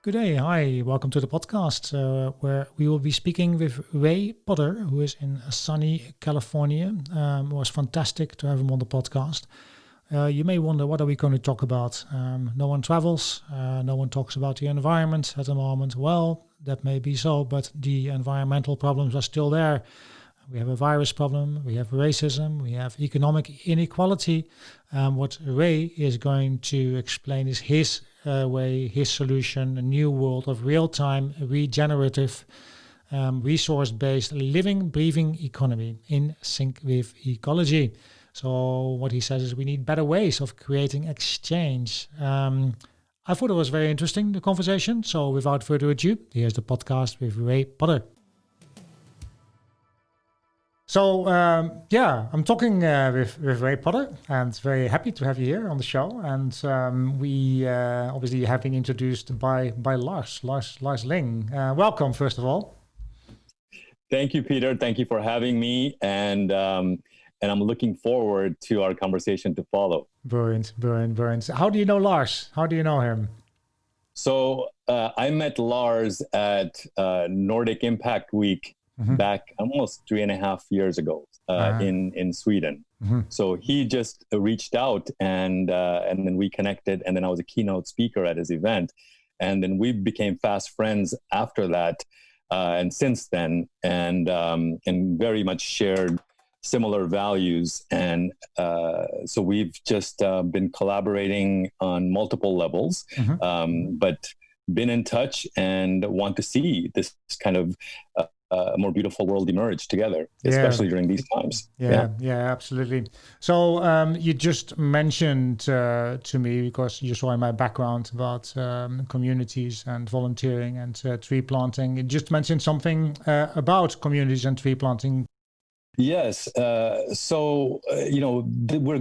Good day. Hi. Welcome to the podcast where we will be speaking with Ray Potter, who is in sunny California. It was fantastic to have him on the podcast. You may wonder, what are we going to talk about? No one travels. No one talks about the environment at the moment. Well, that may be so, but the environmental problems are still there. We have a virus problem, we have racism, we have economic inequality. What Ray is going to explain is his way, his solution, a new world of real-time, regenerative, resource-based, living, breathing economy in sync with ecology. So what he says is we need better ways of creating exchange. I thought it was very interesting, the conversation. So without further ado, here's the podcast with Ray Potter. So I'm talking with Ray Potter, and very happy to have you here on the show. And we obviously have been introduced by Lars Ling. Welcome, first of all. Thank you, Peter. Thank you for having me, and I'm looking forward to our conversation to follow. Brilliant. How do you know Lars? How do you know him? So I met Lars at Nordic Impact Week. Back almost 3.5 years ago in Sweden. So he just reached out and then we connected, and then I was a keynote speaker at his event. And then we became fast friends after that and since then, and very much shared similar values. And so we've just been collaborating on multiple levels, but been in touch and want to see this kind of a more beautiful world emerge together, especially during these times. Yeah, absolutely. So you just mentioned to me, because you saw in my background about communities and volunteering and tree planting, you just mentioned something about communities and tree planting. Yes. We're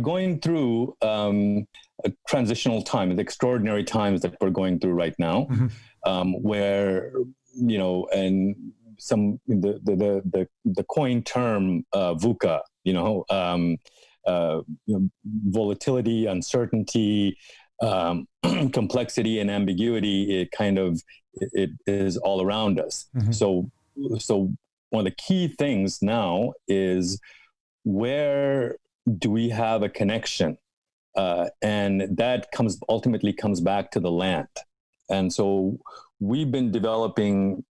going through a transitional time, the extraordinary times that we're going through right now, where, and the coin term VUCA, volatility, uncertainty, complexity, and ambiguity. It is all around us. So one of the key things now is, where do we have a connection, and that ultimately comes back to the land. And so we've been developing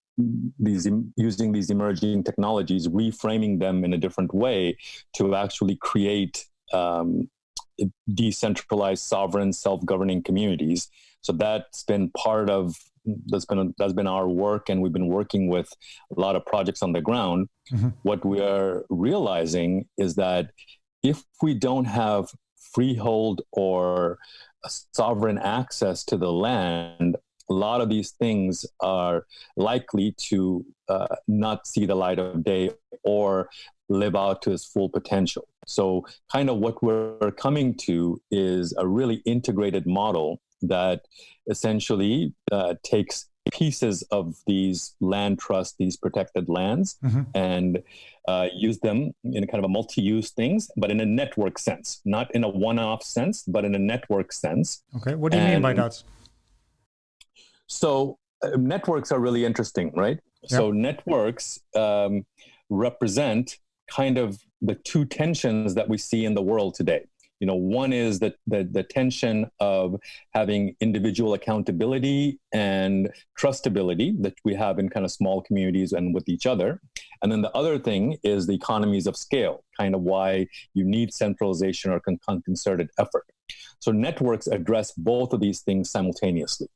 using these emerging technologies, reframing them in a different way to actually create decentralized, sovereign, self-governing communities. So that's been our work, and we've been working with a lot of projects on the ground. What we are realizing is that if we don't have freehold or sovereign access to the land, a lot of these things are likely to not see the light of day or live out to its full potential. So kind of what we're coming to is a really integrated model that essentially takes pieces of these land trusts, these protected lands, and use them in kind of a multi-use things, but in a network sense, not in a one-off sense, but in a network sense. Okay, what do you mean by that? So networks are really interesting, right? Yeah. So networks represent kind of the two tensions that we see in the world today. One is the tension of having individual accountability and trustability that we have in kind of small communities and with each other. And then the other thing is the economies of scale, kind of why you need centralization or concerted effort. So networks address both of these things simultaneously.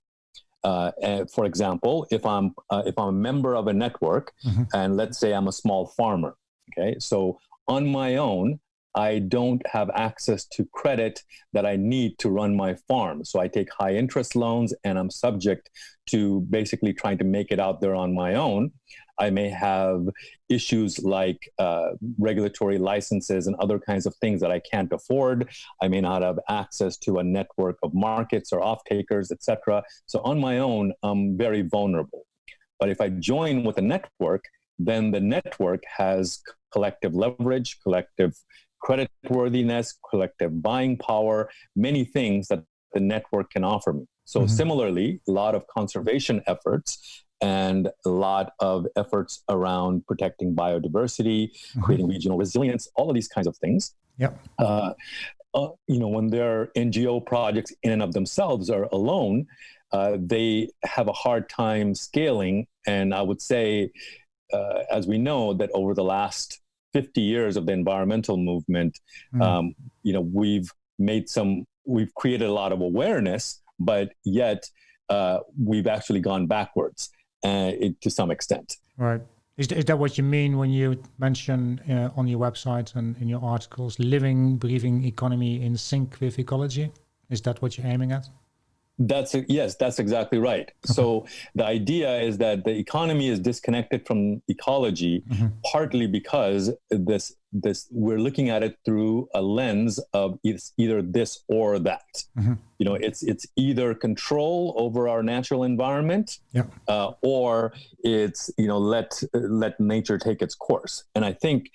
For example, if I'm a member of a network, and let's say I'm a small farmer, okay, so on my own, I don't have access to credit that I need to run my farm. So I take high interest loans, and I'm subject to basically trying to make it out there on my own. I may have issues like regulatory licenses and other kinds of things that I can't afford. I may not have access to a network of markets or off-takers, etc. So on my own, I'm very vulnerable. But if I join with a network, then the network has collective leverage, collective creditworthiness, collective buying power, many things that the network can offer me. So similarly, a lot of conservation efforts and a lot of efforts around protecting biodiversity, creating regional resilience, all of these kinds of things. Yep. When their NGO projects in and of themselves are alone, they have a hard time scaling. And I would say, as we know, that over the last 50 years of the environmental movement, we've created a lot of awareness, but yet we've actually gone backwards to some extent. Right. Is that what you mean when you mention on your website and in your articles, living, breathing economy in sync with ecology? Is that what you're aiming at? Yes, that's exactly right. Okay. So the idea is that the economy is disconnected from ecology, partly because we're looking at it through a lens of it's either this or that. It's either control over our natural environment, or it's let nature take its course. And I think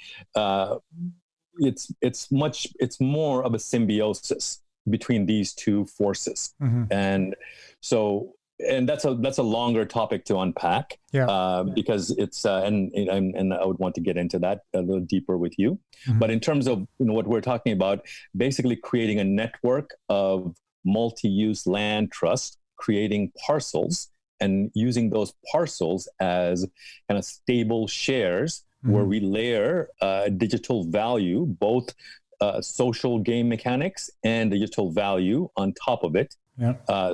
it's more of a symbiosis between these two forces. And that's a longer topic to unpack, because it's and I would want to get into that a little deeper with you. But in terms of what we're talking about, basically creating a network of multi-use land trust, creating parcels and using those parcels as kind of stable shares where we layer digital value, both social game mechanics and digital value on top of it.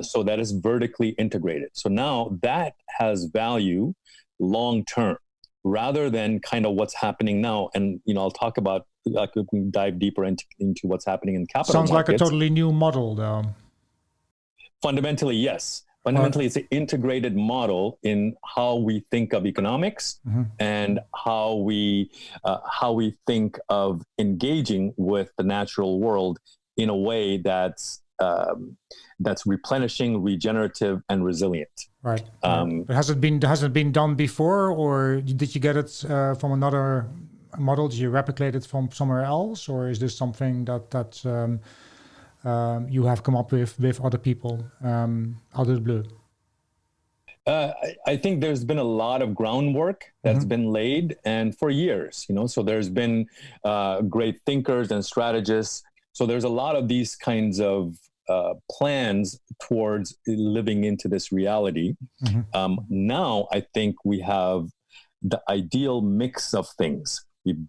So that is vertically integrated. So now that has value long term, rather than kind of what's happening now. And I'll talk about, we can dive deeper into what's happening in capital Sounds markets. like a totally new model, though. Fundamentally, yes. Fundamentally, it's an integrated model in how we think of economics and how we think of engaging with the natural world in a way that's replenishing, regenerative, and resilient. Right. But has it been done before, or did you get it from another model? Did you replicate it from somewhere else, or is this something that you have come up with other people out of the blue? I think there's been a lot of groundwork that's been laid, and for years, so there's been great thinkers and strategists. So there's a lot of these kinds of plans towards living into this reality. Now, I think we have the ideal mix of things. We have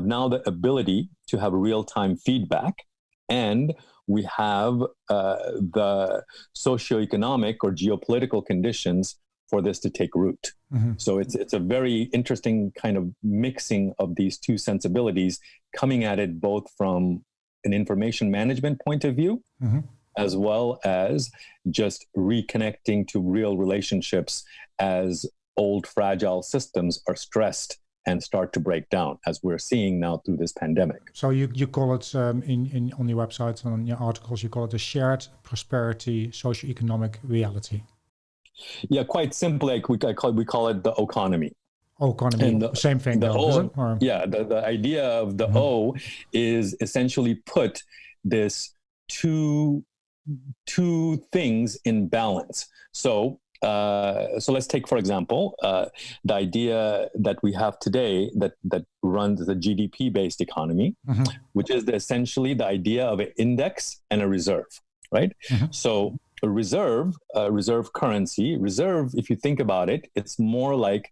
now the ability to have real-time feedback, and we have the socioeconomic or geopolitical conditions for this to take root. So it's a very interesting kind of mixing of these two sensibilities, coming at it both from an information management point of view, as well as just reconnecting to real relationships as old fragile systems are stressed and start to break down, as we're seeing now through this pandemic. So you call it on your website and on your articles, you call it a shared prosperity socioeconomic reality. Yeah, quite simply, we call it the O-Conomy. O-Conomy, same thing though, is it? Or? Yeah, the idea of the O is essentially put this two things in balance. So let's take, for example, the idea that we have today that runs the GDP-based economy, which is essentially the idea of an index and a reserve, right? So a reserve currency, if you think about it, it's more like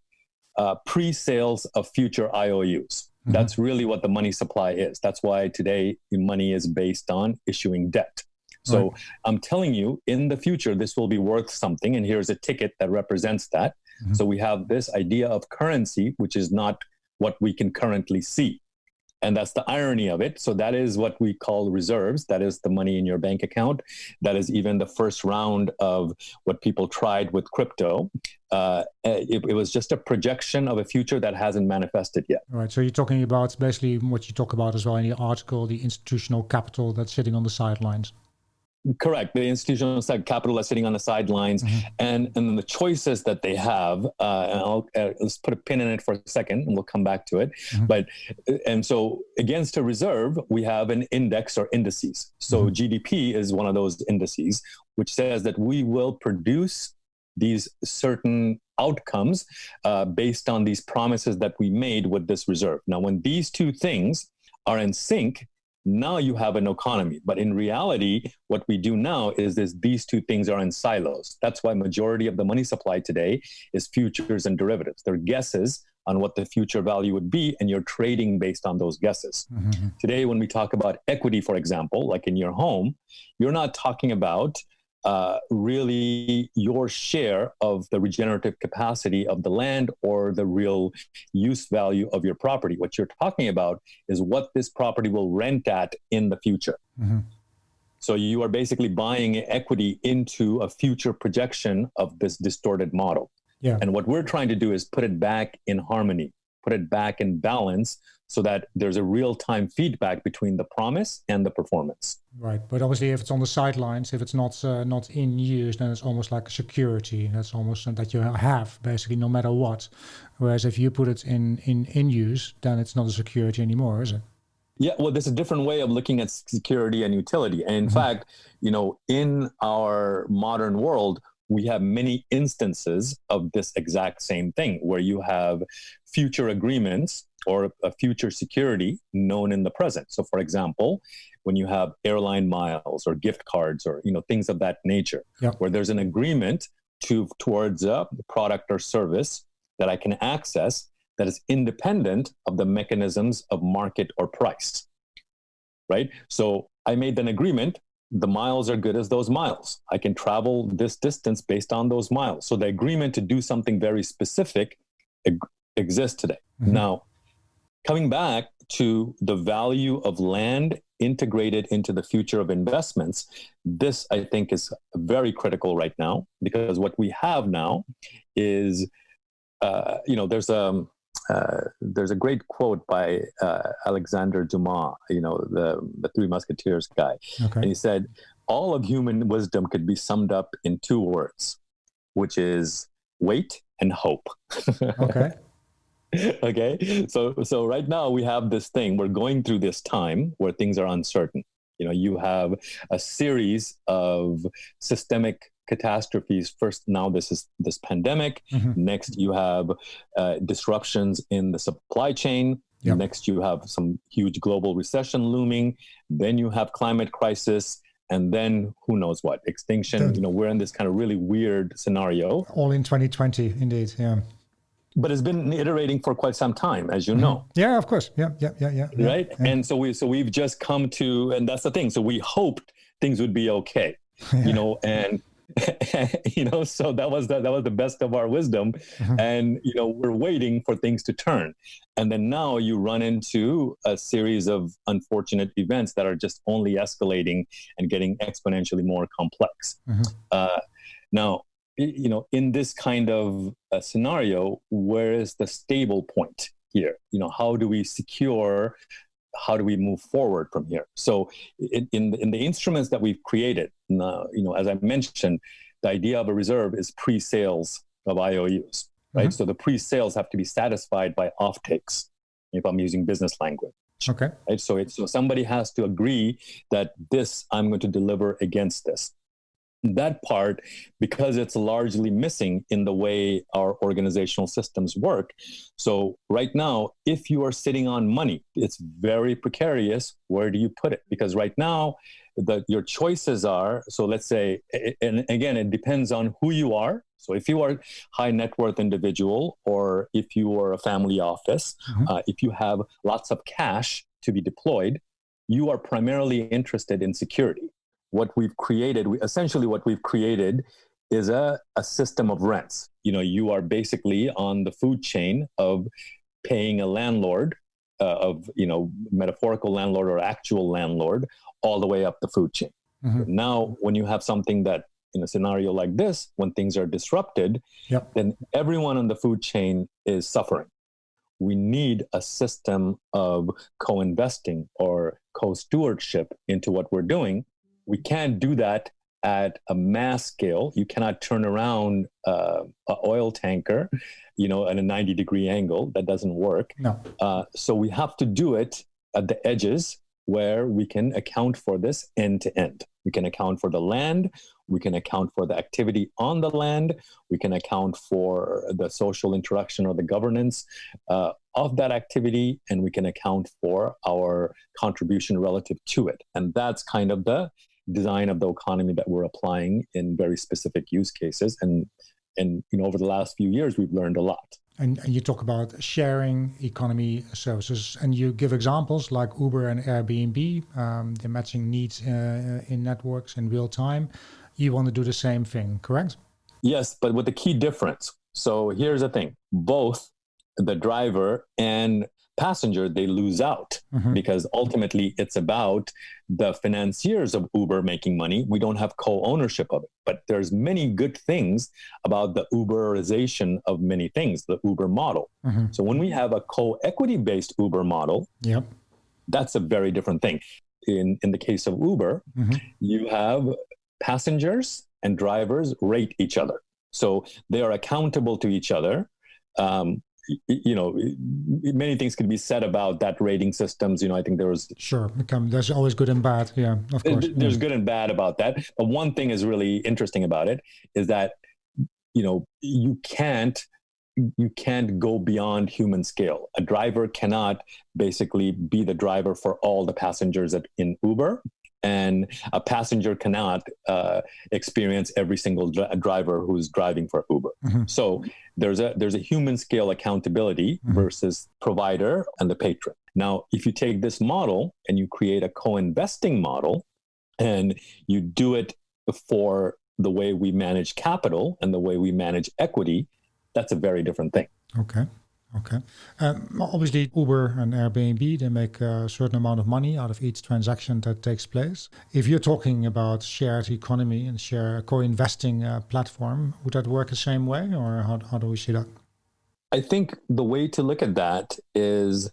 pre-sales of future IOUs. That's really what the money supply is. That's why today money is based on issuing debt. So I'm telling you, in the future, this will be worth something, and here's a ticket that represents that. So we have this idea of currency, which is not what we can currently see. And that's the irony of it. So that is what we call reserves. That is the money in your bank account. That is even the first round of what people tried with crypto. It was just a projection of a future that hasn't manifested yet. Right. So you're talking about basically what you talk about as well in the article, the institutional capital that's sitting on the sidelines. Correct. The institutional side capital is sitting on the sidelines, and then the choices that they have. Let's put a pin in it for a second, and we'll come back to it. And so against a reserve, we have an index or indices. So GDP is one of those indices, which says that we will produce these certain outcomes based on these promises that we made with this reserve. Now, when these two things are in sync, now you have an economy. But in reality, what we do now is these two things are in silos. That's why majority of the money supply today is futures and derivatives. They're guesses on what the future value would be, and you're trading based on those guesses. Today, when we talk about equity, for example, like in your home, you're not talking about really your share of the regenerative capacity of the land or the real use value of your property. What you're talking about is what this property will rent at in the future. So you are basically buying equity into a future projection of this distorted model. And what we're trying to do is put it back in harmony, put it back in balance, so that there's a real-time feedback between the promise and the performance. Right, but obviously if it's on the sidelines, if it's not in use, then it's almost like a security. That's almost that you have, basically, no matter what. Whereas if you put it in use, then it's not a security anymore, is it? Yeah, well, there's a different way of looking at security and utility. And in fact, in our modern world, we have many instances of this exact same thing, where you have future agreements or a future security known in the present. So for example, when you have airline miles or gift cards or things of that nature, where there's an agreement towards a product or service that I can access that is independent of the mechanisms of market or price, right? So I made an agreement. The miles are good as those miles. I can travel this distance based on those miles. So the agreement to do something very specific exists today. Now, coming back to the value of land integrated into the future of investments, this I think is very critical right now, because what we have now is, there's a great quote by Alexander Dumas, the Three Musketeers guy. And he said, all of human wisdom could be summed up in two words, which is wait and hope. Okay. So right now we have this thing, we're going through this time where things are uncertain. You have a series of systemic catastrophes. First, now this is this pandemic. Next, you have disruptions in the supply chain. Next, you have some huge global recession looming. Then you have climate crisis. And then who knows what, extinction. We're in this kind of really weird scenario. All in 2020, indeed. Yeah. But it's been iterating for quite some time, as you know. Yeah, of course. Yeah. Right. Yeah. And so we've just come to, and that's the thing. So we hoped things would be okay, and so that was the best of our wisdom. And, we're waiting for things to turn. And then now you run into a series of unfortunate events that are just only escalating and getting exponentially more complex. Now, in this kind of a scenario, where is the stable point here? How do we secure, how do we move forward from here? So in the instruments that we've created, as I mentioned, the idea of a reserve is pre-sales of IOUs, right? So the pre-sales have to be satisfied by offtakes, if I'm using business language. Right? So somebody has to agree that this, I'm going to deliver against this. That part, because it's largely missing in the way our organizational systems work. So right now, if you are sitting on money, it's very precarious. Where do you put it? Because right now, your choices are, so let's say, and again, it depends on who you are. So if you are high net worth individual, or if you are a family office, if you have lots of cash to be deployed, you are primarily interested in security. What we've created is a system of rents. You are basically on the food chain of paying a landlord, metaphorical landlord or actual landlord, all the way up the food chain. Now, when you have something that, in a scenario like this, when things are disrupted, then everyone on the food chain is suffering. We need a system of co-investing or co-stewardship into what we're doing, We can't do that at a mass scale. You cannot turn around an oil tanker, at a 90-degree angle. That doesn't work. No. So we have to do it at the edges where we can account for this end to end. We can account for the land. We can account for the activity on the land. We can account for the social interaction or the governance of that activity, and we can account for our contribution relative to it. And that's kind of the design of the O-Conomy that we're applying in very specific use cases. And over the last few years, we've learned a lot. And you talk about sharing economy services, and you give examples like Uber and Airbnb, the matching needs in networks in real time. You want to do the same thing, correct? Yes, but with a key difference. So here's the thing. Both the driver and passenger, they lose out because ultimately it's about the financiers of Uber making money. We don't have co-ownership of it, but there's many good things about the Uberization of many things, the Uber model. So when we have a co-equity based Uber model, that's a very different thing. In the case of Uber, you have passengers and drivers rate each other. So they are accountable to each other. Many things could be said about that rating systems. I think there's always good and bad. Yeah, of course. There's good and bad about that. But one thing is really interesting about it is that, you can't go beyond human scale. A driver cannot basically be the driver for all the passengers in Uber. And a passenger cannot experience every single driver who's driving for Uber. So there's a human scale accountability versus provider and the patron. Now, if you take this model and you create a co-investing model and you do it for the way we manage capital and the way we manage equity, that's a very different thing. Okay. Obviously, Uber and Airbnb, they make a certain amount of money out of each transaction that takes place. If you're talking about shared economy and share co-investing platform, would that work the same way, or how do we see that? I think the way to look at that is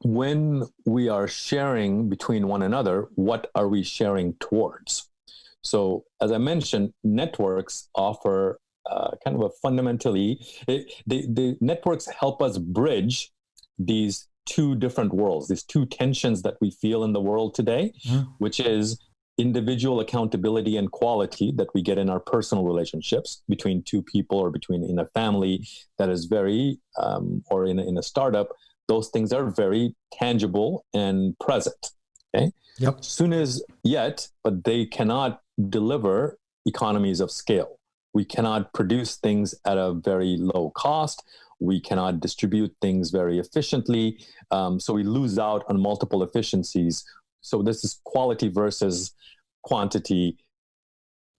when we are sharing between one another, what are we sharing towards? So as I mentioned, networks offer kind of a fundamentally, the networks help us bridge these two different worlds, these two tensions that we feel in the world today, which is individual accountability and quality that we get in our personal relationships between two people or in a family that is very, or in a startup, those things are very tangible and present. Okay. Yep. But they cannot deliver economies of scale. We cannot produce things at a very low cost. We cannot distribute things very efficiently. So we lose out on multiple efficiencies. So this is quality versus quantity.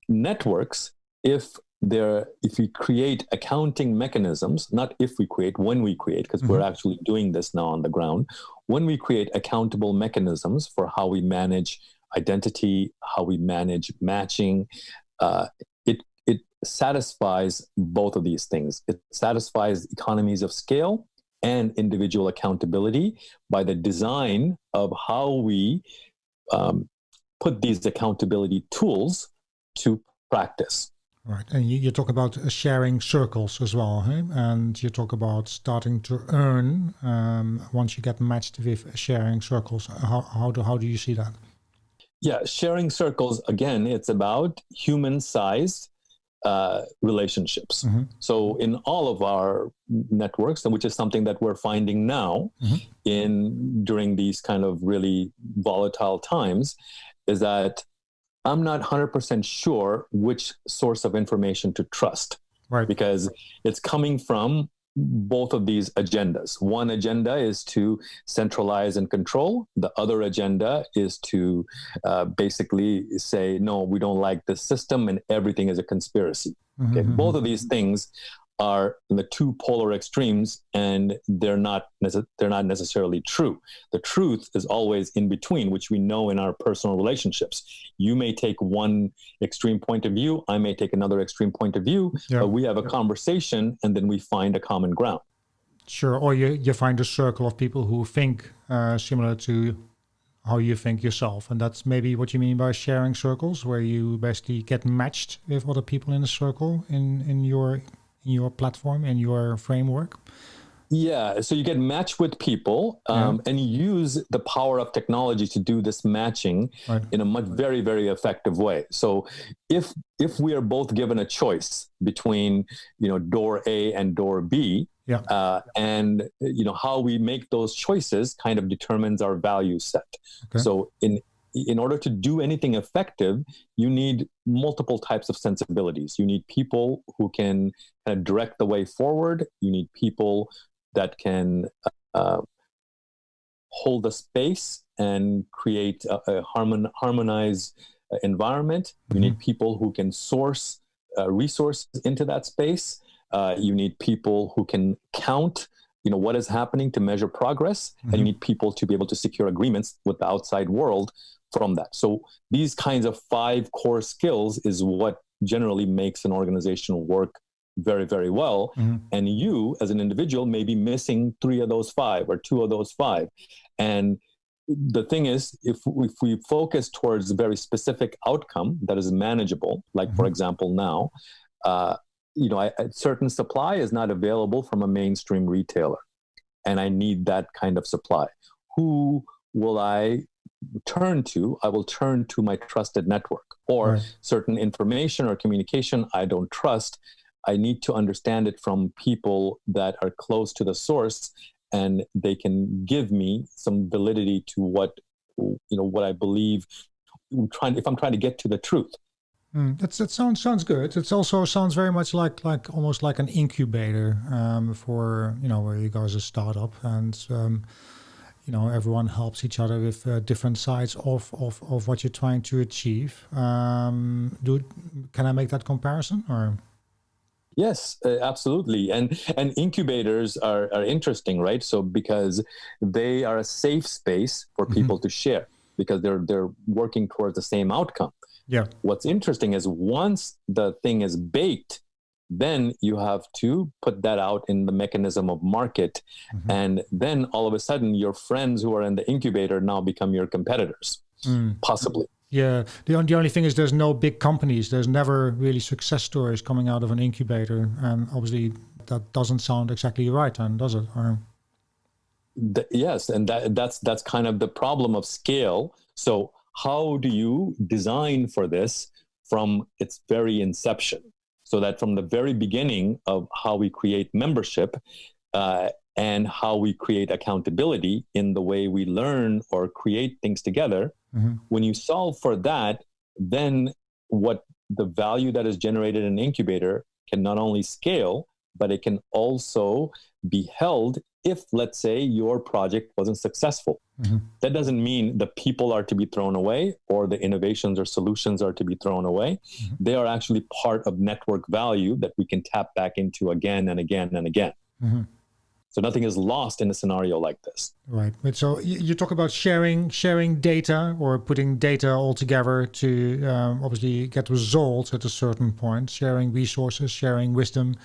Networks, if we create accounting mechanisms, not if we create, when we create, because we're actually doing this now on the ground, when we create accountable mechanisms for how we manage identity, how we manage matching, it satisfies both of these things. It satisfies economies of scale and individual accountability by the design of how we put these accountability tools to practice. Right. And you talk about sharing circles as well, hey? And you talk about starting to earn once you get matched with sharing circles. How do you see that? Yeah, sharing circles, again, it's about human-sized relationships. So in all of our networks, which is something that we're finding now during these kind of really volatile times, is that I'm not 100% sure which source of information to trust. Right. Because it's coming from both of these agendas. One agenda is to centralize and control. The other agenda is to basically say, no, we don't like this system and everything is a conspiracy. Okay? Both of these things are in the two polar extremes, and they're not necessarily true. The truth is always in between, which we know in our personal relationships. You may take one extreme point of view, I may take another extreme point of view, but we have a conversation and then we find a common ground. Sure, or you find a circle of people who think similar to how you think yourself. And that's maybe what you mean by sharing circles, where you basically get matched with other people in a circle in your platform, in your framework. Yeah, so you get matched with people, and you use the power of technology to do this matching in a very, very effective way. So if we are both given a choice between, door A and door B, and how we make those choices kind of determines our value set. Okay. So in order to do anything effective, you need multiple types of sensibilities. You need people who can kind of direct the way forward. You need people that can hold a space and create a harmonized environment. You need people who can source resources into that space. You need people who can count, what is happening to measure progress. And you need people to be able to secure agreements with the outside world from that. So these kinds of 5 core skills is what generally makes an organization work very, very well. And you as an individual may be missing 3 of those 5 or 2 of those 5. And the thing is, if we focus towards a very specific outcome that is manageable, like for example now, a certain supply is not available from a mainstream retailer, and I need that kind of supply. Who will I turn to? I will turn to my trusted network, or certain information or communication I don't trust. I need to understand it from people that are close to the source, and they can give me some validity to what I believe. If I'm trying to get to the truth. That sounds good. It also sounds very much like almost like an incubator for where you go as a startup, and everyone helps each other with different sides of what you're trying to achieve. Can I make that comparison or? Yes, absolutely. And incubators are interesting, right? So because they are a safe space for people to share, because they're working towards the same outcome. Yeah. What's interesting is once the thing is baked, then you have to put that out in the mechanism of market. And then all of a sudden your friends who are in the incubator now become your competitors, possibly. Yeah, the only thing is there's no big companies. There's never really success stories coming out of an incubator, and obviously that doesn't sound exactly right, and does it? Yes, and that's kind of the problem of scale. So how do you design for this from its very inception, so that from the very beginning of how we create membership and how we create accountability in the way we learn or create things together, when you solve for that, then what the value that is generated in an incubator can not only scale, but it can also be held if, let's say, your project wasn't successful. That doesn't mean the people are to be thrown away or the innovations or solutions are to be thrown away. They are actually part of network value that we can tap back into again and again and again. So nothing is lost in a scenario like this. Right. But so you talk about sharing data or putting data all together to obviously get results at a certain point, sharing resources, sharing wisdom,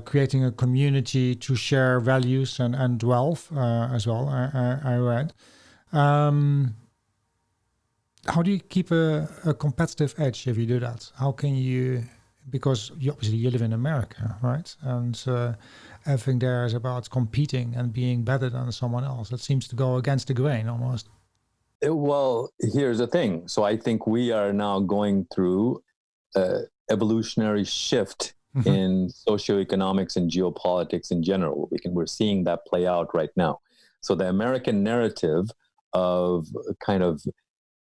creating a community to share values and wealth as well, I read. How do you keep a competitive edge if you do that? How can you, because obviously you live in America, right? And everything there is about competing and being better than someone else. That seems to go against the grain almost. Well, here's the thing. So I think we are now going through an evolutionary shift in socioeconomics and geopolitics in general. We're seeing that play out right now. So the American narrative of kind of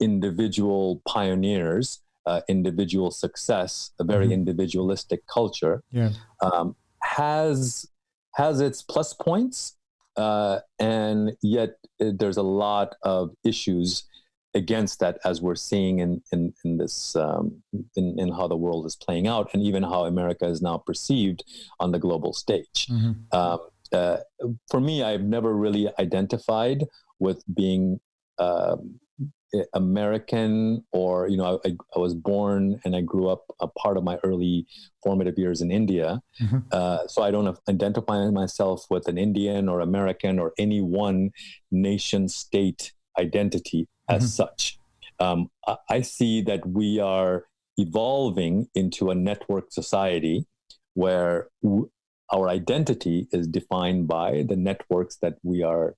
individual pioneers, individual success, a very individualistic culture, has its plus points, and yet there's a lot of issues against that, as we're seeing in this in how the world is playing out, and even how America is now perceived on the global stage. For me, I've never really identified with being American, or I was born and I grew up a part of my early formative years in India, so I don't identify myself with an Indian or American or any one nation state identity as such. I see that we are evolving into a network society where our identity is defined by the networks that we are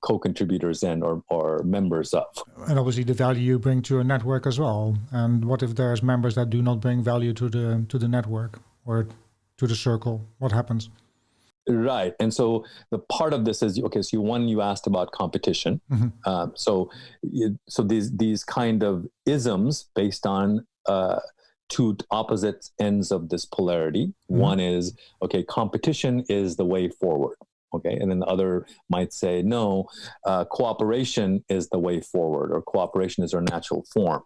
co-contributors in or members of. And obviously the value you bring to a network as well. And what if there's members that do not bring value to the network or to the circle? What happens? Right. And so the part of this is, okay, so you asked about competition. So these kind of isms based on two opposite ends of this polarity. One is, okay, competition is the way forward. Okay. And then the other might say, no, cooperation is the way forward, or cooperation is our natural form.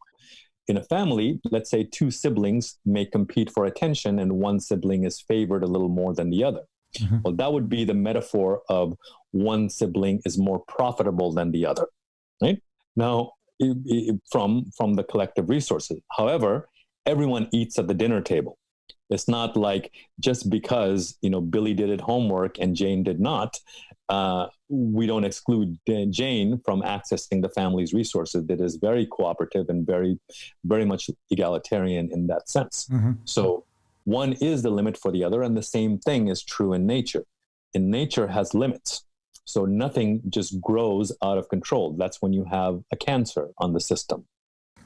In a family, let's say two siblings may compete for attention and one sibling is favored a little more than the other. Well, that would be the metaphor of one sibling is more profitable than the other, right? Now, from the collective resources. However, everyone eats at the dinner table. It's not like just because, Billy did his homework and Jane did not, we don't exclude Jane from accessing the family's resources. That is very cooperative and very, very much egalitarian in that sense. So one is the limit for the other, and the same thing is true in nature. And nature has limits. So nothing just grows out of control. That's when you have a cancer on the system.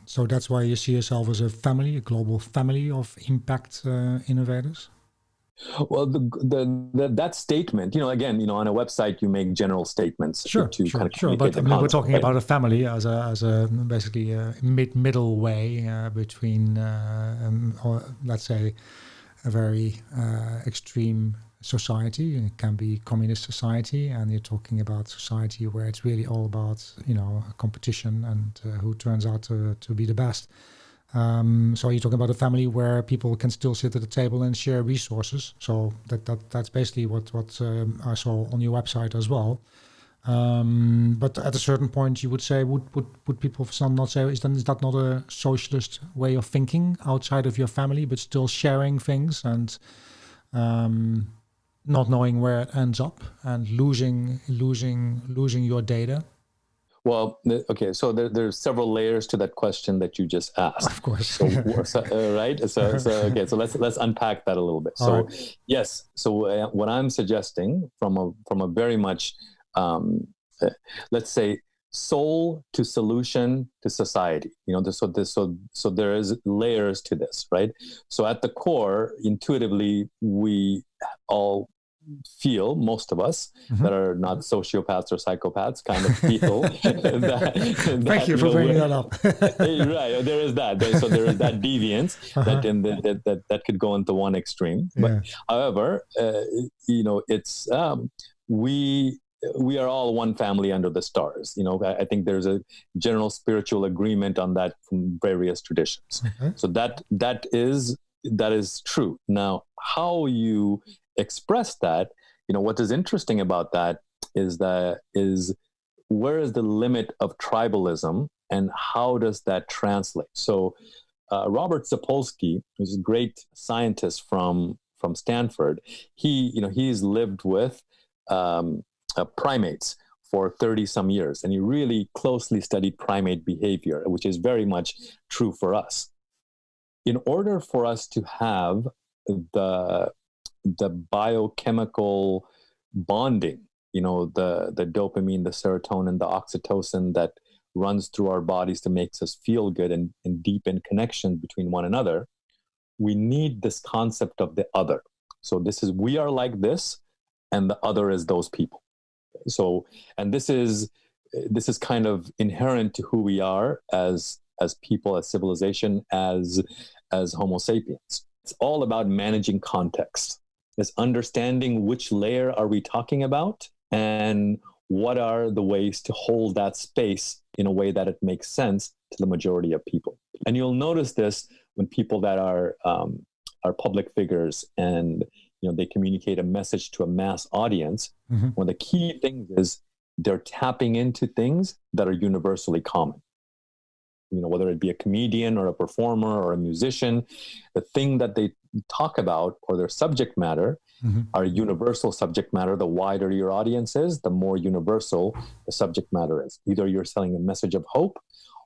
So that's why you see yourself as a family, a global family of impact innovators? Well, that statement, again, on a website, you make general statements Sure. But I mean, we're talking about a family as a basically a middle way between, or let's say, a very extreme society. It can be communist society, and you're talking about society where it's really all about competition and who turns out to be the best. So you're talking about a family where people can still sit at the table and share resources. So that's basically what I saw on your website as well. But at a certain point, you would say, would people not say, is that not a socialist way of thinking outside of your family, but still sharing things and not knowing where it ends up and losing your data? Well, okay, so there's several layers to that question that you just asked. Of course. Right? So okay, so let's unpack that a little bit. So right. Yes, so what I'm suggesting from a very much let's say soul to solution to society. So there is layers to this, right? So at the core, intuitively, we all feel, most of us that are not sociopaths or psychopaths kind of feel that thank you for bringing that up. Right, there is that. So there is that deviance that could go into one extreme. But however, it's we are all one family under the stars. I think there's a general spiritual agreement on that from various traditions. So that is true. Now, how you express that, what is interesting about that is where is the limit of tribalism and how does that translate? So Robert Sapolsky, who's a great scientist from Stanford, he's lived with primates for 30 some years, and he really closely studied primate behavior, which is very much true for us. In order for us to have the biochemical bonding, the dopamine, the serotonin, the oxytocin that runs through our bodies to makes us feel good and deepen connection between one another, we need this concept of the other. So we are like this, and the other is those people. So, and this is kind of inherent to who we are as people, as civilization, as Homo sapiens. It's all about managing context. It's understanding which layer are we talking about and what are the ways to hold that space in a way that it makes sense to the majority of people. And you'll notice this when people that are public figures and they communicate a message to a mass audience. One of the key things is they're tapping into things that are universally common. Whether it be a comedian or a performer or a musician, the thing that they talk about or their subject matter are universal subject matter. The wider your audience is, the more universal the subject matter is. Either you're selling a message of hope,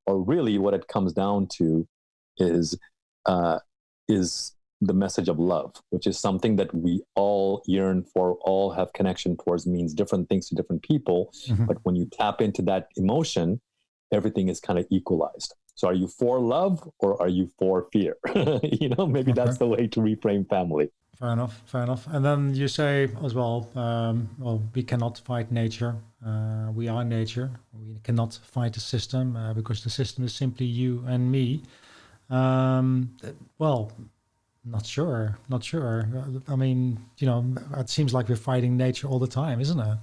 or really what it comes down to is the message of love, which is something that we all yearn for, all have connection towards, means different things to different people. But when you tap into that emotion, everything is kind of equalized. So are you for love or are you for fear? Maybe that's the way to reframe family. Fair enough, fair enough. And then you say as well, we cannot fight nature. We are nature. We cannot fight the system because the system is simply you and me. Well, not sure. I mean, it seems like we're fighting nature all the time, isn't it?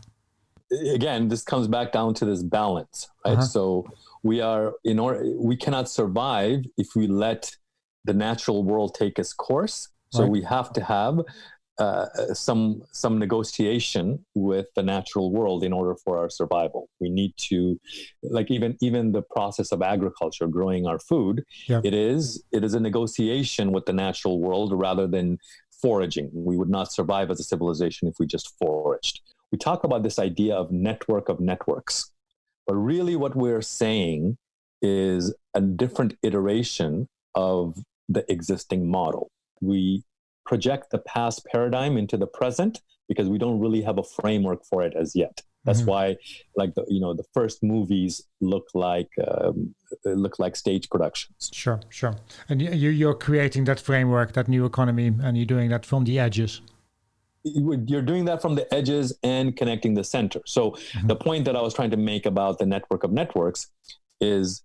Again, this comes back down to this balance, right? So we cannot survive if we let the natural world take its course. So we have to have some negotiation with the natural world in order for our survival. We need to, like even the process of agriculture, growing our food, it is a negotiation with the natural world rather than foraging. We would not survive as a civilization if we just foraged. We talk about this idea of network of networks, but really what we're saying is a different iteration of the existing model. We project the past paradigm into the present because we don't really have a framework for it as yet. That's why, like the first movies look like stage productions. Sure. And you're creating that framework, that new economy, and you're doing that from the edges. You're doing that from the edges and connecting the center. So the point that I was trying to make about the network of networks is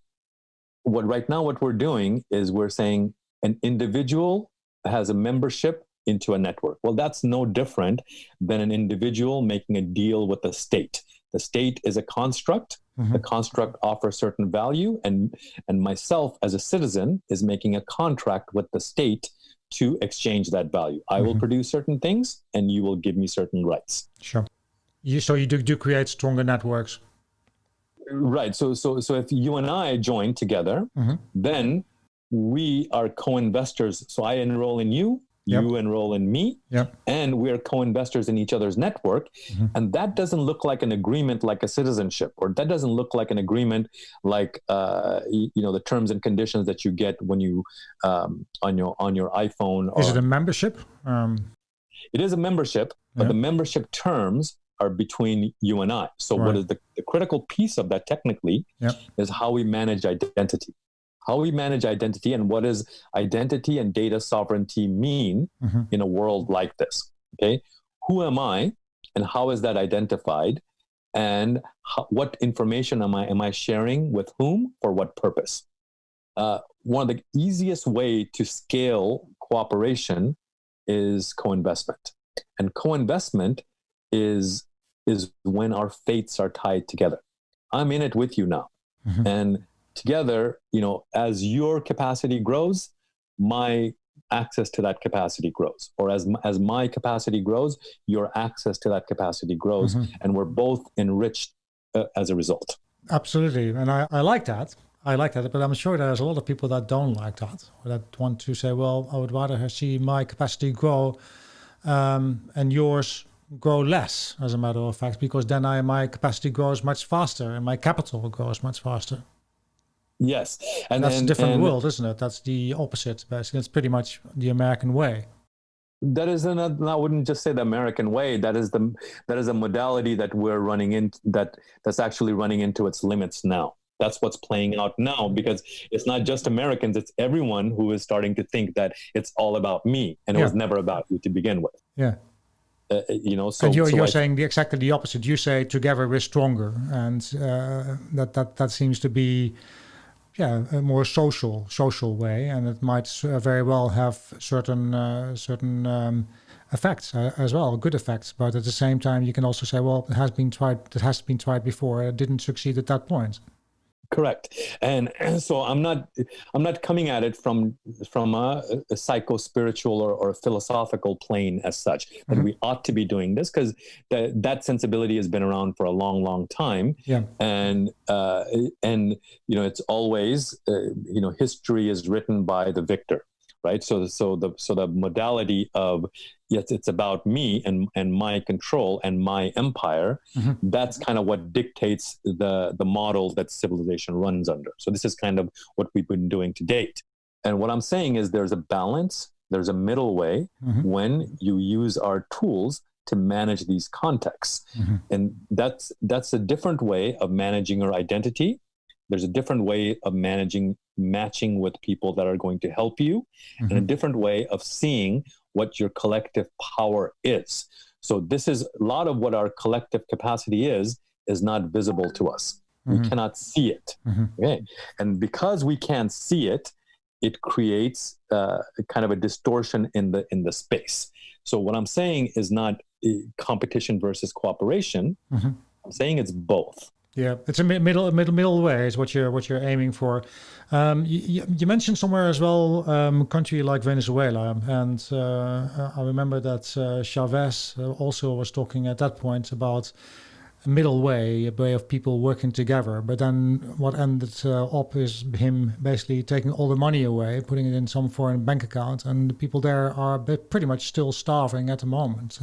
what we're doing is we're saying an individual has a membership into a network. Well, that's no different than an individual making a deal with the state. The state is a construct. The construct offers certain value, and myself as a citizen is making a contract with the state to exchange that value. I will produce certain things and you will give me certain rights. Sure. So you do create stronger networks. Right. So if you and I join together, then we are co-investors. So I enroll in you, you enroll in me, and we're co-investors in each other's network. And that doesn't look like an agreement like a citizenship, or that doesn't look like an agreement like the terms and conditions that you get when you on your iPhone. Is it a membership? It is a membership, but the membership terms are between you and I. So what is the critical piece of that technically is how we manage identity. How we manage identity, and what does identity and data sovereignty mean in a world like this? Okay, who am I, and how is that identified, and what information am I sharing with whom for what purpose? One of the easiest way to scale cooperation is co-investment, and co-investment is when our fates are tied together. I'm in it with you now, and together, as your capacity grows, my access to that capacity grows. Or as my capacity grows, your access to that capacity grows. And we're both enriched as a result. Absolutely. And I like that. But I'm sure there's a lot of people that don't like that, or that want to say, well, I would rather see my capacity grow and yours grow less, as a matter of fact, because then my capacity grows much faster and my capital grows much faster. Yes. And that's a different world, isn't it? That's the opposite, basically. It's pretty much the American way. That is I wouldn't just say the American way. That is a modality that we're running in, that's actually running into its limits now. That's what's playing out now, because it's not just Americans, it's everyone who is starting to think that it's all about me, and it was never about you to begin with. Yeah. So and you're saying exactly the opposite. You say together we're stronger, and that seems to be a more social way, and it might very well have certain effects as well, good effects. But at the same time, you can also say, well, it has been tried before. It didn't succeed at that point. Correct. And so I'm not coming at it from a psycho-spiritual or philosophical plane as such, that we ought to be doing this, because that sensibility has been around for a long, long time. Yeah. And it's always, history is written by the victor, right? So the modality of, yes, it's about me and my control and my empire. That's kind of what dictates the model that civilization runs under. So this is kind of what we've been doing to date. And what I'm saying is there's a balance, there's a middle way when you use our tools to manage these contexts. And that's a different way of managing your identity. There's a different way of matching with people that are going to help you, and a different way of seeing what your collective power is. So this is a lot of what our collective capacity is not visible to us. We cannot see it. Okay. And because we can't see it, it creates kind of a distortion in the space. So what I'm saying is not competition versus cooperation. I'm saying it's both. Yeah, it's a middle way is what you're aiming for. You mentioned somewhere as well a country like Venezuela, and I remember that Chavez also was talking at that point about a middle way, a way of people working together. But then what ended up is him basically taking all the money away, putting it in some foreign bank account, and the people there are pretty much still starving at the moment.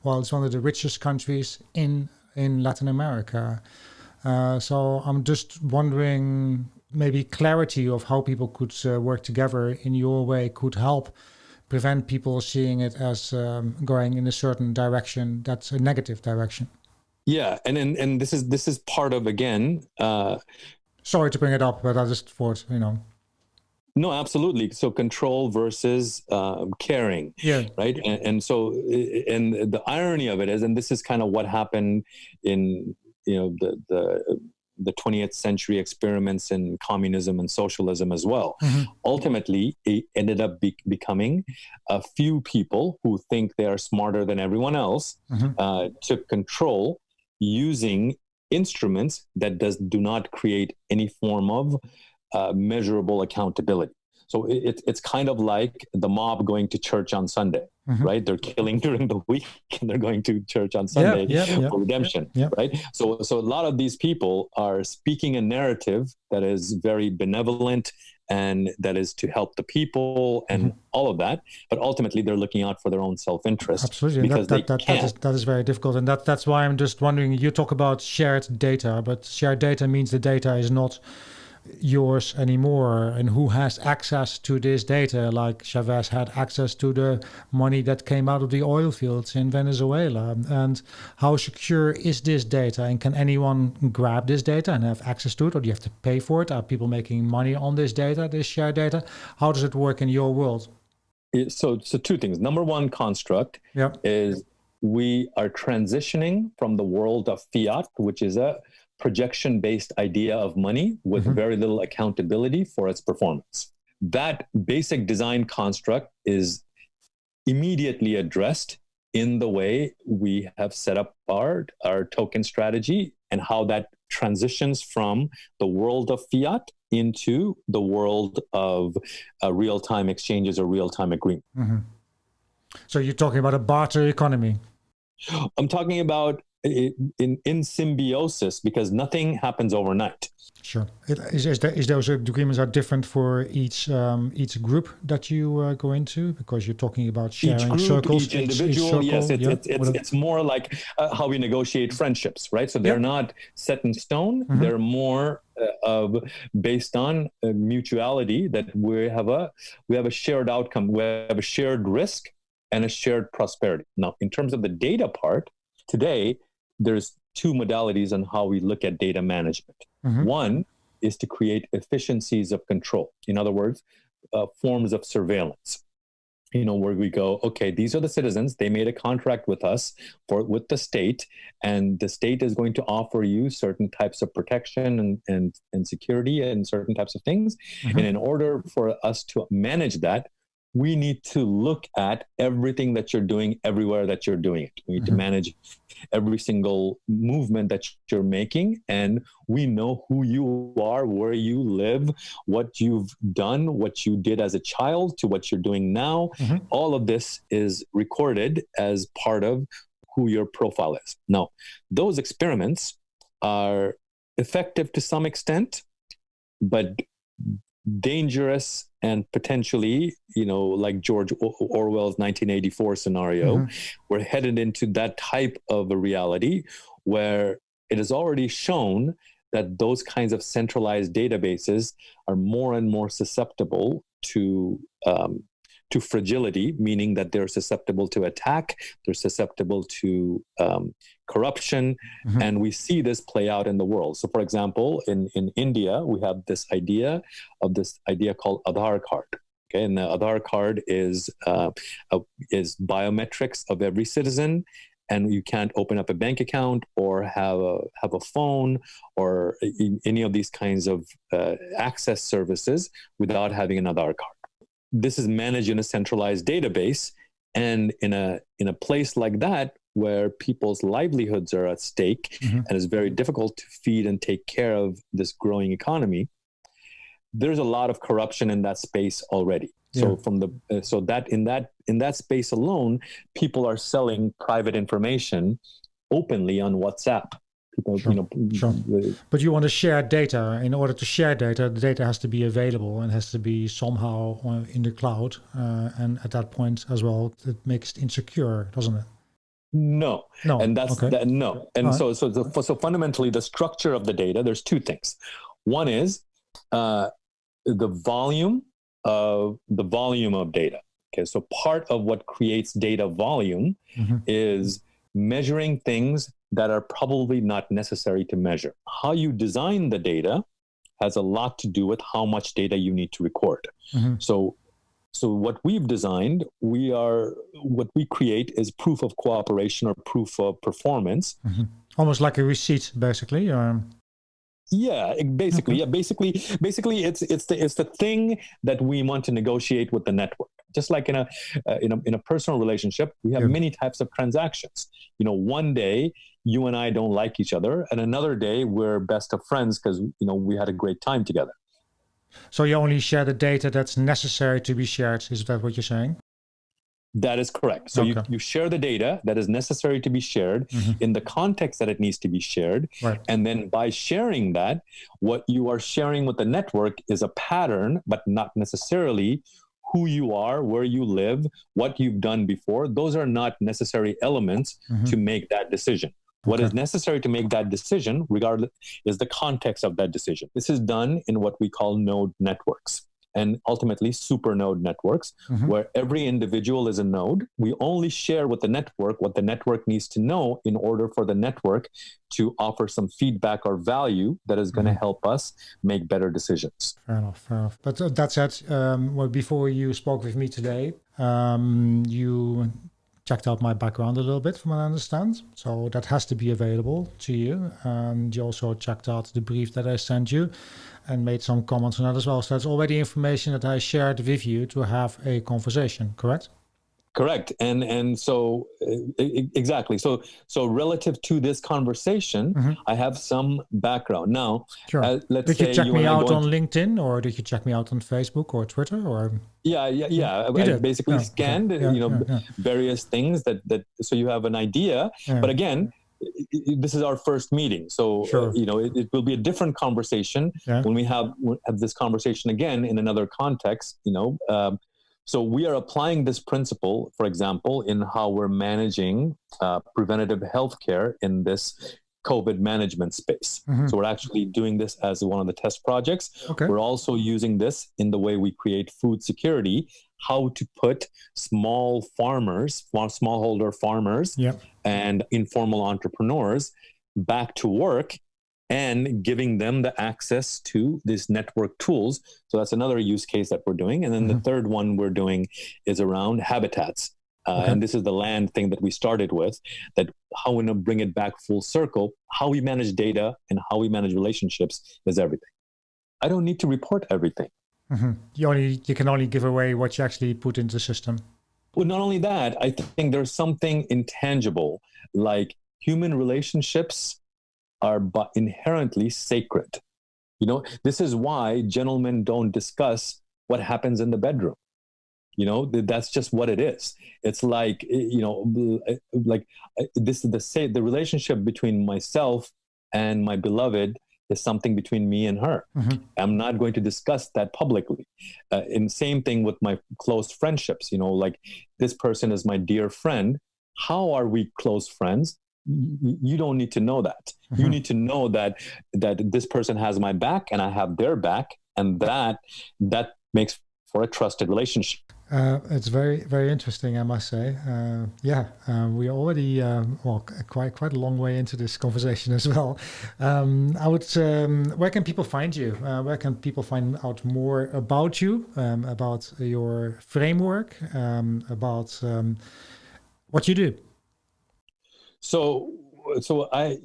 While it's one of the richest countries in Latin America. So I'm just wondering, maybe clarity of how people could work together in your way could help prevent people seeing it as going in a certain direction that's a negative direction. Yeah, and this is part of, again. Sorry to bring it up, but I just thought, No, absolutely. So control versus caring, right? And so, and the irony of it is, and this is kind of what happened in the 20th century experiments in communism and socialism as well. Ultimately, it ended up becoming a few people who think they are smarter than everyone else took control using instruments that do not create any form of measurable accountability. So it's kind of like the mob going to church on Sunday, right? They're killing during the week and they're going to church on Sunday for redemption, right? So a lot of these people are speaking a narrative that is very benevolent and that is to help the people and all of that, but ultimately they're looking out for their own self-interest. Absolutely, because that is very difficult, and that's why I'm just wondering. You talk about shared data, but shared data means the data is not yours anymore, and who has access to this data? Like Chavez had access to the money that came out of the oil fields in Venezuela, and how secure is this data, and can anyone grab this data and have access to it, or do you have to pay for it? Are people making money on this data, this shared data? How does it work in your world? So two things. Number one construct is we are transitioning from the world of fiat, which is a projection-based idea of money with very little accountability for its performance. That basic design construct is immediately addressed in the way we have set up our token strategy and how that transitions from the world of fiat into the world of real-time exchanges or real-time agreement. So you're talking about a barter economy? I'm talking about in symbiosis, because nothing happens overnight. Sure. Is those agreements are different for each group that you go into, because you're talking about sharing each group, circles, each individual. each circle, yes, it's more like how we negotiate friendships, right? So they're not set in stone. They're more based on mutuality, that we have a shared outcome, we have a shared risk and a shared prosperity. Now, in terms of the data part, today there's two modalities on how we look at data management. One is to create efficiencies of control. In other words, forms of surveillance. Where we go, okay, these are the citizens. They made a contract with us with the state, and the state is going to offer you certain types of protection and security and certain types of things. And in order for us to manage that, we need to look at everything that you're doing everywhere that you're doing it. We need to manage every single movement that you're making, and we know who you are, where you live, what you've done, what you did as a child to what you're doing now. All of this is recorded as part of who your profile is. Now, those experiments are effective to some extent, but dangerous and potentially, like George Orwell's 1984 scenario, we're headed into that type of a reality where it is already shown that those kinds of centralized databases are more and more susceptible to fragility, meaning that they're susceptible to attack, they're susceptible to corruption, and we see this play out in the world. So, for example, in India, we have this idea called Aadhaar card. Okay, and the Aadhaar card is biometrics of every citizen. And you can't open up a bank account or have a phone or any of these kinds of access services without having an Aadhaar card. This is managed in a centralized database, and in a place like that where people's livelihoods are at stake, and it's very difficult to feed and take care of this growing economy. There's a lot of corruption in that space already. So in that space alone, people are selling private information openly on WhatsApp. People, Sure. But you want to share data. In order to share data, the data has to be available and has to be somehow in the cloud. And at that point as well, it makes it insecure, doesn't it? No. And that's okay. that. No. And right. so fundamentally, the structure of the data, there's two things. One is the volume of data. Okay, so part of what creates data volume is measuring things that are probably not necessary to measure. How you design the data has a lot to do with how much data you need to record. So what we've designed, what we create is proof of cooperation or proof of performance. Almost like a receipt, basically. Yeah, basically, it's the thing that we want to negotiate with the network. Just like in a personal relationship, we have many types of transactions. One day you and I don't like each other, and another day we're best of friends because we had a great time together. So you only share the data that's necessary to be shared. Is that what you're saying? That is correct. So you share the data that is necessary to be shared in the context that it needs to be shared. Right. And then by sharing that, what you are sharing with the network is a pattern, but not necessarily who you are, where you live, what you've done before. Those are not necessary elements to make that decision. What is necessary to make that decision, regardless, is the context of that decision. This is done in what we call node networks, and ultimately super node networks, where every individual is a node. We only share with the network what the network needs to know in order for the network to offer some feedback or value that is going to help us make better decisions. Fair enough. But that said, before you spoke with me today, you checked out my background a little bit, from what I understand. So that has to be available to you. And you also checked out the brief that I sent you and made some comments on that as well. So that's already information that I shared with you to have a conversation, correct? Correct. And so exactly. So relative to this conversation, I have some background. Now, let's did say you check me out on LinkedIn, or did you check me out on Facebook or Twitter, or? Yeah. I basically scanned, various things that so you have an idea. But again, this is our first meeting, so it will be a different conversation when we have this conversation again in another context. So we are applying this principle, for example, in how we're managing preventative healthcare in this COVID management space. So we're actually doing this as one of the test projects. We're also using this in the way we create food security, how to put smallholder farmers and informal entrepreneurs back to work and giving them the access to these network tools. So that's another use case that we're doing. And then the third one we're doing is around habitats. And this is the land thing that we started with, that how we bring it back full circle, how we manage data and how we manage relationships is everything. I don't need to report everything. You can only give away what you actually put into the system. Well, not only that, I think there's something intangible, like human relationships are inherently sacred. This is why gentlemen don't discuss what happens in the bedroom. That's just what it is. It's like, this is the relationship between myself and my beloved is something between me and her. I'm not going to discuss that publicly. And same thing with my close friendships, like this person is my dear friend. How are we close friends? You don't need to know that. You need to know that this person has my back and I have their back, and that makes for a trusted relationship. It's very, very interesting, I must say. We already quite a long way into this conversation as well. Where can people find you? Where can people find out more about you, about your framework, about what you do? So I,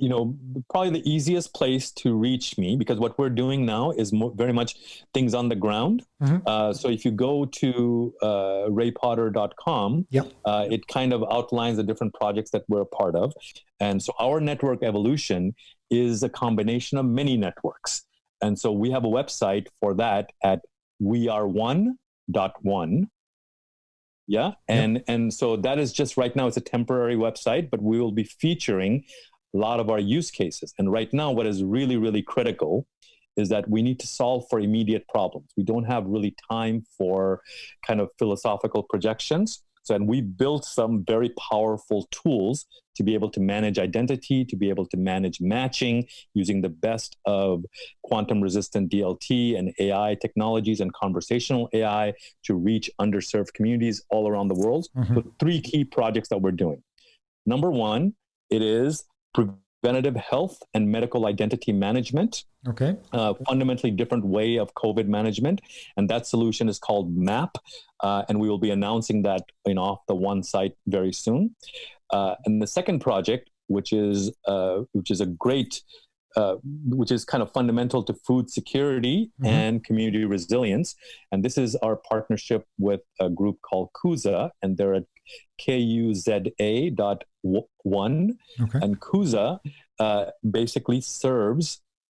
probably the easiest place to reach me, because what we're doing now is very much things on the ground. So if you go to raypotter.com, it kind of outlines the different projects that we're a part of. And so our network evolution is a combination of many networks. And so we have a website for that at weare1.1. Yeah. And so that is just right now, it's a temporary website, but we will be featuring a lot of our use cases. And right now, what is really, really critical is that we need to solve for immediate problems. We don't have really time for kind of philosophical projections. So, and we built some very powerful tools to be able to manage identity, to be able to manage matching using the best of quantum resistant DLT and AI technologies and conversational AI to reach underserved communities all around the world. So 3 key projects that we're doing. Number 1, it is preventative health and medical identity management. Okay. Fundamentally different way of COVID management. And that solution is called MAP. And we will be announcing that off the one site very soon. And the second project, which is a great, which is kind of fundamental to food security and community resilience. And this is our partnership with a group called KUZA, and they're at KUZA.1. Okay. And KUZA basically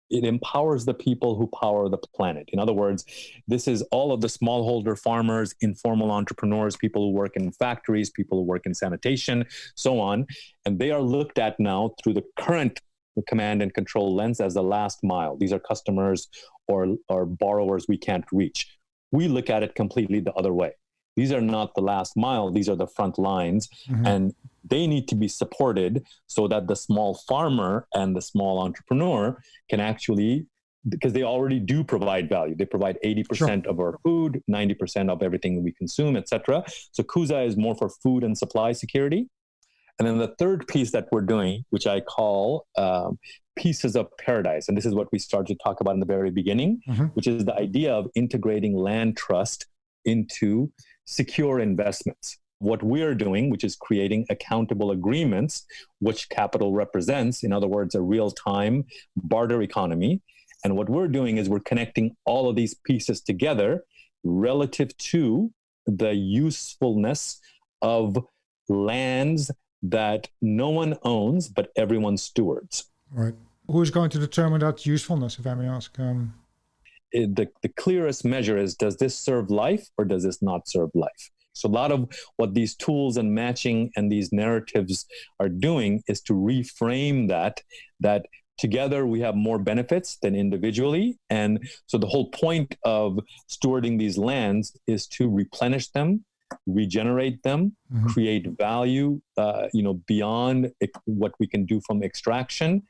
it empowers the people who power the planet. In other words, this is all of the smallholder farmers, informal entrepreneurs, people who work in factories, people who work in sanitation, so on. And they are looked at now through the current command and control lens as the last mile. These are customers or borrowers we can't reach. We look at it completely the other way. These are not the last mile. These are the front lines. And they need to be supported so that the small farmer and the small entrepreneur can actually, because they already do provide value. They provide 80% of our food, 90% of everything we consume, etc. So KUZA is more for food and supply security. And then the third piece that we're doing, which I call pieces of paradise, and this is what we started to talk about in the very beginning, which is the idea of integrating land trust into secure investments. What we're doing, which is creating accountable agreements, which capital represents, in other words, a real-time barter economy. And what we're doing is we're connecting all of these pieces together relative to the usefulness of lands that no one owns, but everyone stewards. Right. Who's going to determine that usefulness, if I may ask? The clearest measure is, does this serve life or does this not serve life? So a lot of what these tools and matching and these narratives are doing is to reframe that together we have more benefits than individually. And so the whole point of stewarding these lands is to replenish them, regenerate them, create value, beyond what we can do from extraction,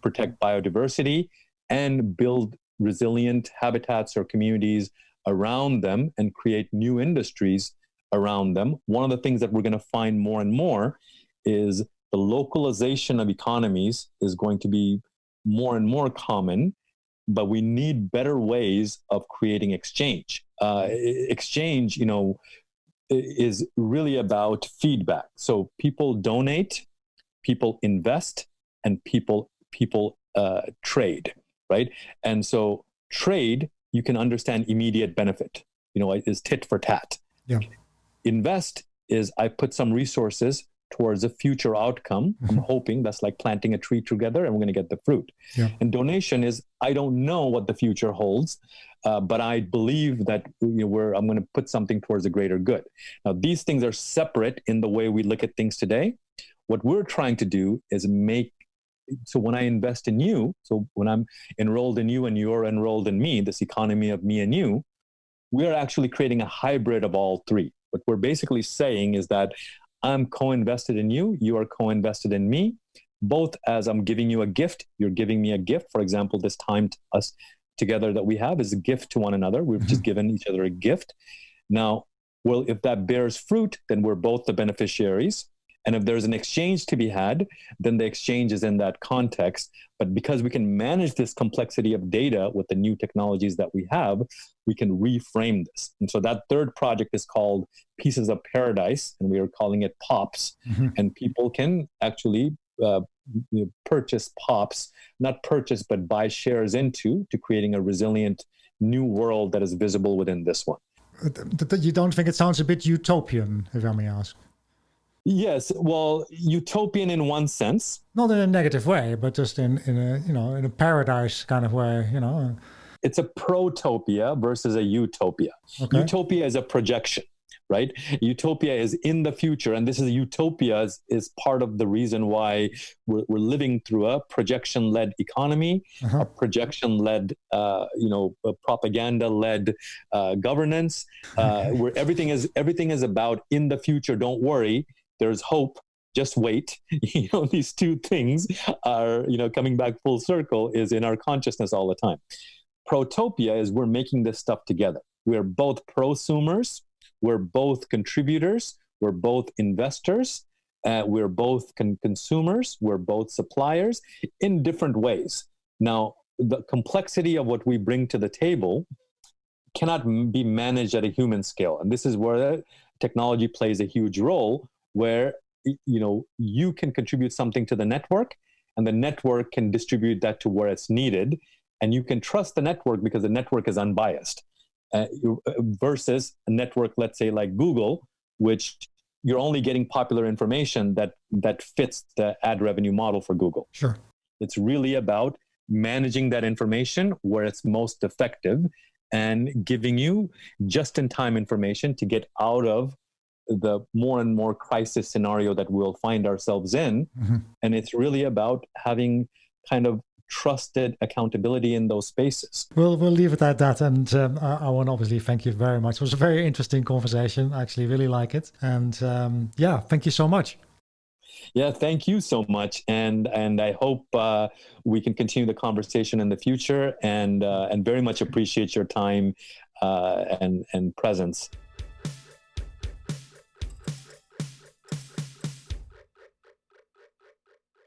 protect biodiversity, and build resilient habitats or communities around them and create new industries around them. One of the things that we're going to find more and more is the localization of economies is going to be more and more common, but we need better ways of creating exchange. Exchange, is really about feedback. So people donate, people invest, and people trade, right? And so trade, you can understand immediate benefit, is tit for tat. Yeah. Invest is I put some resources towards a future outcome. I'm hoping that's like planting a tree together and we're going to get the fruit. Yeah. And donation is I don't know what the future holds, but I believe that I'm going to put something towards a greater good. Now, these things are separate in the way we look at things today. What we're trying to do is make so when I invest in you, so when I'm enrolled in you and you're enrolled in me, this economy of me and you, we are actually creating a hybrid of all three. What we're basically saying is that I'm co-invested in you, you are co-invested in me, both as I'm giving you a gift, you're giving me a gift. For example, this time to us together that we have is a gift to one another. We've just given each other a gift. Now, well, if that bears fruit, then we're both the beneficiaries. And if there's an exchange to be had, then the exchange is in that context. But because we can manage this complexity of data with the new technologies that we have, we can reframe this. And so that third project is called Pieces of Paradise, and we are calling it POPs. And people can actually purchase POPs, not purchase, but buy shares into, to creating a resilient new world that is visible within this one. You don't think it sounds a bit utopian, if I may ask? Yes, well, utopian in one sense. Not in a negative way, but just in a paradise kind of way, It's a protopia versus a utopia. Okay. Utopia is a projection, right? Utopia is in the future, and this is utopia is part of the reason why we're living through a projection-led economy, a projection-led, propaganda-led governance, where everything is about in the future. Don't worry. There's hope, just wait. These two things are, coming back full circle, is in our consciousness all the time. Protopia is we're making this stuff together. We're both prosumers, we're both contributors, we're both investors, we're both consumers, we're both suppliers in different ways. Now, the complexity of what we bring to the table cannot be managed at a human scale. And this is where technology plays a huge role, where you can contribute something to the network, and the network can distribute that to where it's needed, and you can trust the network because the network is unbiased, versus a network, let's say like Google, which you're only getting popular information that fits the ad revenue model for Google. Sure. It's really about managing that information where it's most effective and giving you just-in-time information to get out of the more and more crisis scenario that we'll find ourselves in. And it's really about having kind of trusted accountability in those spaces. We'll leave it at that. And I want to obviously thank you very much. It was a very interesting conversation. I actually really like it. And thank you so much. Yeah, thank you so much. And I hope we can continue the conversation in the future, and very much appreciate your time and presence.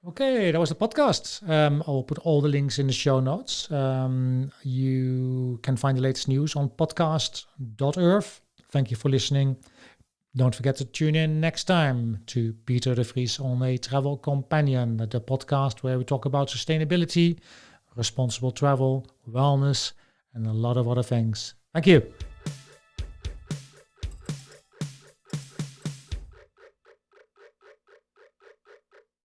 Okay, that was the podcast. I will put all the links in the show notes. You can find the latest news on podcast.earth. Thank you for listening. Don't forget to tune in next time to Peter de Vries on a Travel Companion, the podcast where we talk about sustainability, responsible travel, wellness, and a lot of other things. Thank you.